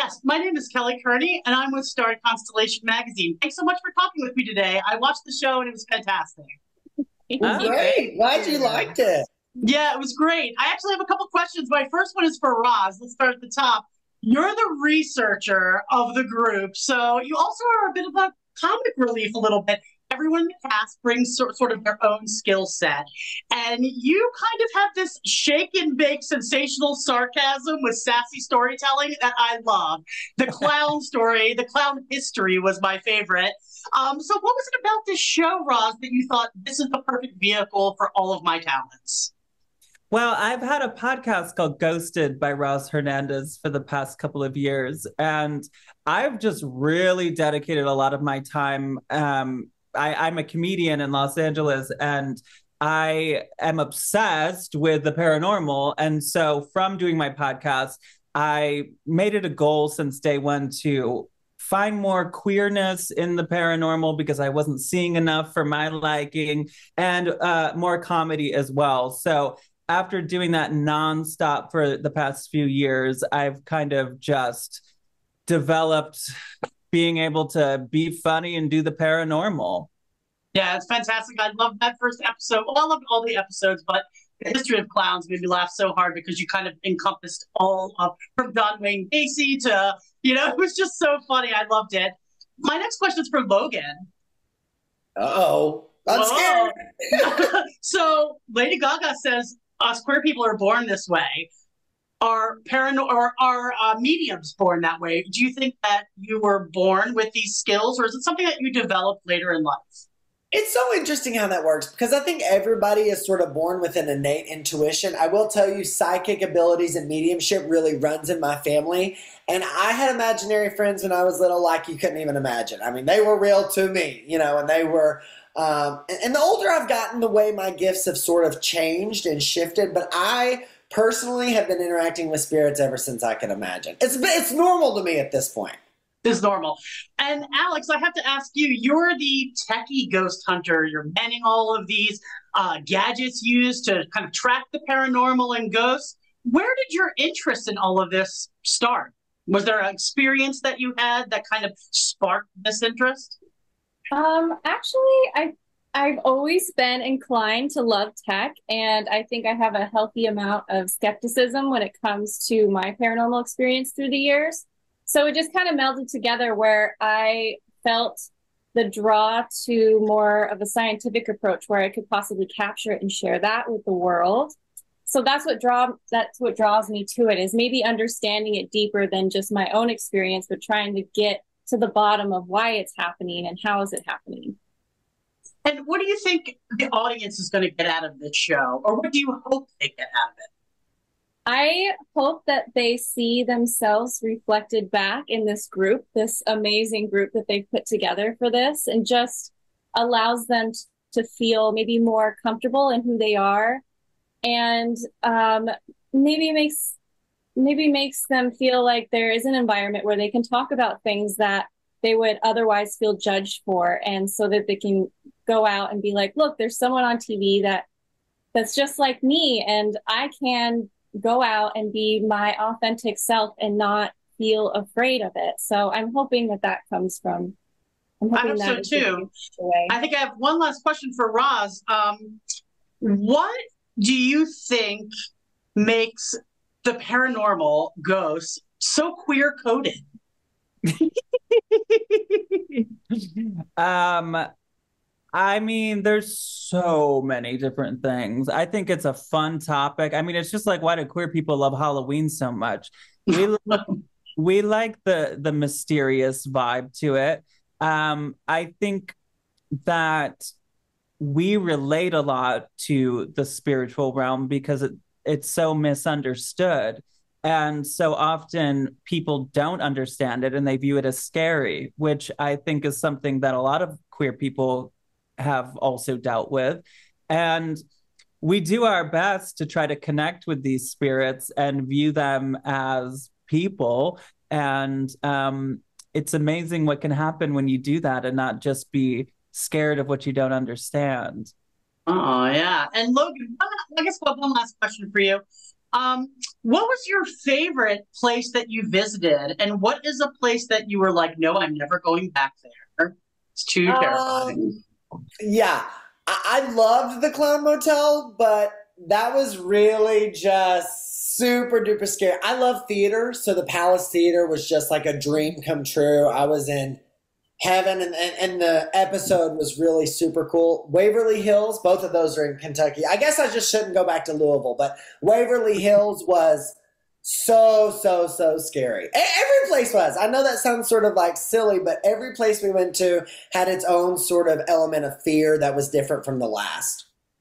Yes, my name is Kelly Kearney, and I'm with Starry Constellation Magazine. Thanks so much for talking with me today. I watched the show, and it was fantastic. Well, Oh, great. Glad you liked it. Yeah, it was great. I actually have a couple questions. My first one is for Roz. Let's start at the top. You're the researcher of the group, so you also are a bit of a comic relief a little bit. Everyone in the cast brings sort of their own skill set. And you kind of have this shake and bake sensational sarcasm with sassy storytelling that I love. The clown story, the clown history was my favorite. So what was it about this show, Roz, that you thought this is the perfect vehicle for all of my talents? well, I've had a podcast called Ghosted by Roz Hernandez for the past couple of years, and I've just really dedicated a lot of my time. I'm a comedian in Los Angeles, and I am obsessed with the paranormal. And so from doing my podcast, I made it a goal since day one to find more queerness in the paranormal because I wasn't seeing enough for my liking, and more comedy as well. So after doing that nonstop for the past few years, I've kind of just developed being able to be funny and do the paranormal. Yeah, it's fantastic. I loved that first episode. Well, I loved all the episodes, but the history of clowns made me laugh so hard because you kind of encompassed all of from John Wayne Gacy to, it was just so funny. I loved it. My next question is for Logan. Uh-oh. I'm Whoa. scared. So Lady Gaga says us queer people are born this way. Are mediums born that way? Do you think that you were born with these skills, or is it something that you developed later in life? It's so interesting how that works because I think everybody is sort of born with an innate intuition. I will tell you, psychic abilities and mediumship really runs in my family. And I had imaginary friends when I was little like you couldn't even imagine. I mean, they were real to me, and they were... and the older I've gotten, the way my gifts have sort of changed and shifted. But I personally have been interacting with spirits ever since I can imagine. It's normal to me at this point. Is normal. And Alex, I have to ask you, you're the techie ghost hunter. You're manning all of these gadgets used to kind of track the paranormal and ghosts. Where did your interest in all of this start? Was there an experience that you had that kind of sparked this interest? I've always been inclined to love tech, and I think I have a healthy amount of skepticism when it comes to my paranormal experience through the years. So it just kind of melded together where I felt the draw to more of a scientific approach where I could possibly capture it and share that with the world. So that's what draws me to it, is maybe understanding it deeper than just my own experience, but trying to get to the bottom of why it's happening and how is it happening. And what do you think the audience is going to get out of this show? Or what do you hope they get out of it? I hope that they see themselves reflected back in this group, this amazing group that they've put together for this, and just allows them to feel maybe more comfortable in who they are, and maybe makes them feel like there is an environment where they can talk about things that they would otherwise feel judged for, and so that they can go out and be like, look, there's someone on TV that's just like me, and I can go out and be my authentic self and not feel afraid of it. So I'm hoping that comes from. I hope so too. I think I have one last question for Roz. What do you think makes the paranormal ghosts so queer coded? I mean, there's so many different things. I think it's a fun topic. I mean, it's just like, why do queer people love Halloween so much? We like the mysterious vibe to it. I think that we relate a lot to the spiritual realm because it's so misunderstood. And so often people don't understand it and they view it as scary, which I think is something that a lot of queer people have also dealt with. And we do our best to try to connect with these spirits and view them as people. And it's amazing what can happen when you do that and not just be scared of what you don't understand. Oh, yeah. And Logan, I guess one last question for you. What was your favorite place that you visited, and what is a place that you were like, no, I'm never going back there? It's too terrifying. Yeah, I loved the Clown Motel, but that was really just super duper scary. I love theater, so the Palace Theater was just like a dream come true. I was in heaven, and the episode was really super cool. Waverly Hills, both of those are in Kentucky. I guess I just shouldn't go back to Louisville, but Waverly Hills was so scary. Every place was. I know that sounds sort of like silly, but every place we went to had its own sort of element of fear that was different from the last.